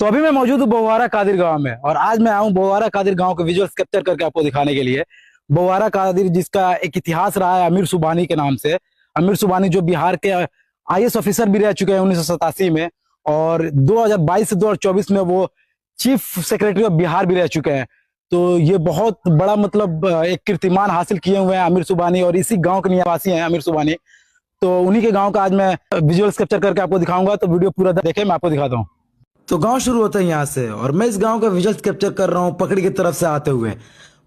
तो अभी मैं मौजूद हूँ बोवारा कादिर गांव में, और आज मैं आऊँ बोवारा कादिर गांव के विजुअल्स कैप्चर करके आपको दिखाने के लिए। बोवारा कादिर जिसका एक इतिहास रहा है अमीर सुबानी के नाम से। अमीर सुबानी जो बिहार के आईएएस ऑफिसर भी रह चुके हैं 1987 में, और 2022 से 2024 में वो चीफ सेक्रेटरी ऑफ बिहार भी रह चुके हैं। तो ये बहुत बड़ा मतलब एक कीर्तिमान हासिल किए हुए हैं अमीर सुबानी, और इसी गाँव के निवासी हैं अमीर सुबानी। तो उन्हीं के गाँव का आज मैं विजुअल्स कैप्चर करके आपको दिखाऊंगा, तो वीडियो पूरा देखें, मैं आपको दिखाता हूँ। तो गांव शुरू होता है यहाँ से, और मैं इस गांव का विजुअल्स कैप्चर कर रहा हूँ पकड़ी की तरफ से आते हुए।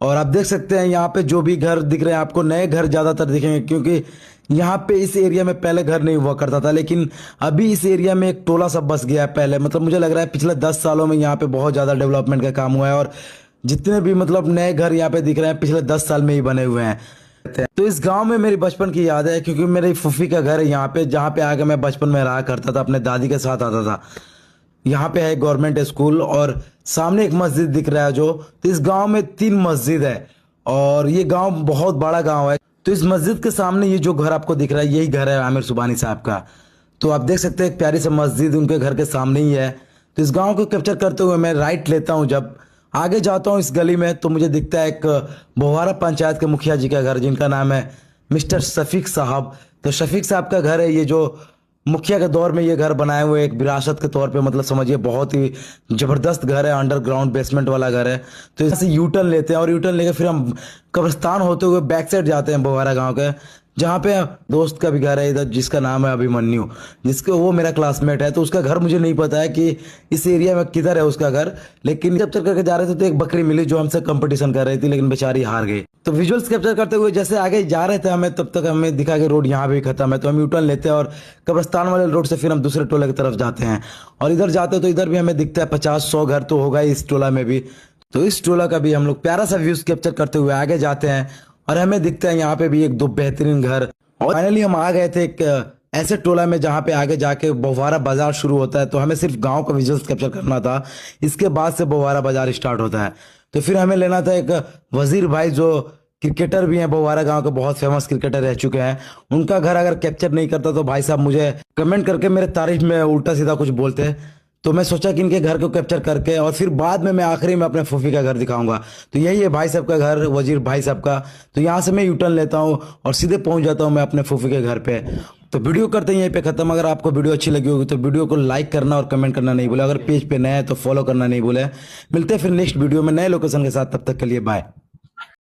और आप देख सकते हैं यहाँ पे जो भी घर दिख रहे हैं आपको, नए घर ज्यादातर दिखेंगे, क्योंकि यहाँ पे इस एरिया में पहले घर नहीं हुआ करता था, लेकिन अभी इस एरिया में एक टोला सा बस गया है। पहले मतलब मुझे लग रहा है पिछले 10 सालों में यहाँ पे बहुत ज्यादा डेवलपमेंट का काम हुआ है, और जितने भी मतलब नए घर यहाँ पे दिख रहे हैं पिछले 10 साल में ही बने हुए हैं। तो इस गांव में मेरी बचपन की याद है, क्योंकि मेरी फूफी का घर है यहाँ पे, जहाँ पे आके मैं बचपन में रहा करता था, अपने दादी के साथ आता था। यहाँ पे है गवर्नमेंट स्कूल, और सामने एक मस्जिद दिख रहा है जो। तो इस गांव में 3 मस्जिद है, और ये गांव बहुत बड़ा गांव है। तो इस मस्जिद के सामने ये जो घर आपको दिख रहा है, यही घर है आमिर सुबानी साहब का। तो आप देख सकते हैं एक प्यारी सी मस्जिद उनके घर के सामने ही है। तो इस गाँव को कैप्चर करते हुए मैं राइट लेता हूँ, जब आगे जाता हूँ इस गली में, तो मुझे दिखता है एक बोहारा पंचायत के मुखिया जी का घर, जिनका नाम है मिस्टर शफीक साहब। तो शफीक साहब का घर है ये, जो मुखिया के दौर में ये घर बनाए हुए एक विरासत के तौर पे, मतलब समझिए बहुत ही जबरदस्त घर है, अंडरग्राउंड बेसमेंट वाला घर है। तो यहाँ से यू टर्न लेते हैं, और यू टर्न लेकर फिर हम कब्रिस्तान होते हुए बैक साइड जाते हैं बोहारा गांव के, जहाँ पे दोस्त का भी घर है इधर, जिसका नाम है अभिमन्यु, जिसके वो मेरा क्लासमेट है। तो उसका घर मुझे नहीं पता है कि इस एरिया में किधर है उसका घर, लेकिन कैप्चर करके जा रहे थे तो एक बकरी मिली जो हमसे कंपटीशन कर रही थी, लेकिन बेचारी हार गई। तो विजुअल्स कैप्चर करते हुए जैसे आगे जा रहे थे हमें, तब तक हमें दिखा कि रोड यहाँ भी खत्म है। तो हम यूटर्न लेते हैं, और कब्रिस्तान वाले रोड से फिर हम दूसरे टोले की तरफ जाते हैं, और इधर जाते हैं तो इधर भी हमें दिखता है 50-100 घर तो होगा इस टोला में भी। तो इस टोला का भी हम लोग प्यारा सा व्यूज कैप्चर करते हुए आगे जाते हैं, और हमें दिखता है यहाँ पे भी 1-2 बेहतरीन घर। और फाइनली हम आ गए थे एक ऐसे टोला में जहाँ पे आगे जाके बोवारा बाजार शुरू होता है। तो हमें सिर्फ गांव का विजुअल्स कैप्चर करना था, इसके बाद से बोवारा बाजार स्टार्ट होता है। तो फिर हमें लेना था एक वजीर भाई, जो क्रिकेटर भी हैं, बोवारा गांव के बहुत फेमस क्रिकेटर रह चुके हैं। उनका घर अगर कैप्चर नहीं करता तो भाई साहब मुझे कमेंट करके मेरे तारीफ में उल्टा सीधा कुछ बोलते हैं। तो मैं सोचा कि इनके घर को कैप्चर करके, और फिर बाद में मैं आखिरी में अपने फूफी का घर दिखाऊंगा। तो यही है भाई साहब का घर, वजीर भाई साहब का। तो यहाँ से मैं यूटर्न लेता हूँ और सीधे पहुंच जाता हूँ मैं अपने फूफी के घर पे। तो वीडियो करते हैं यहीं पे खत्म। अगर आपको वीडियो अच्छी लगी होगी तो वीडियो को लाइक करना और कमेंट करना नहीं भूले। अगर पेज पे नए हैं तो फॉलो करना नहीं भूले। मिलते हैं फिर नेक्स्ट वीडियो में नए लोकेशन के साथ, तब तक के लिए बाय।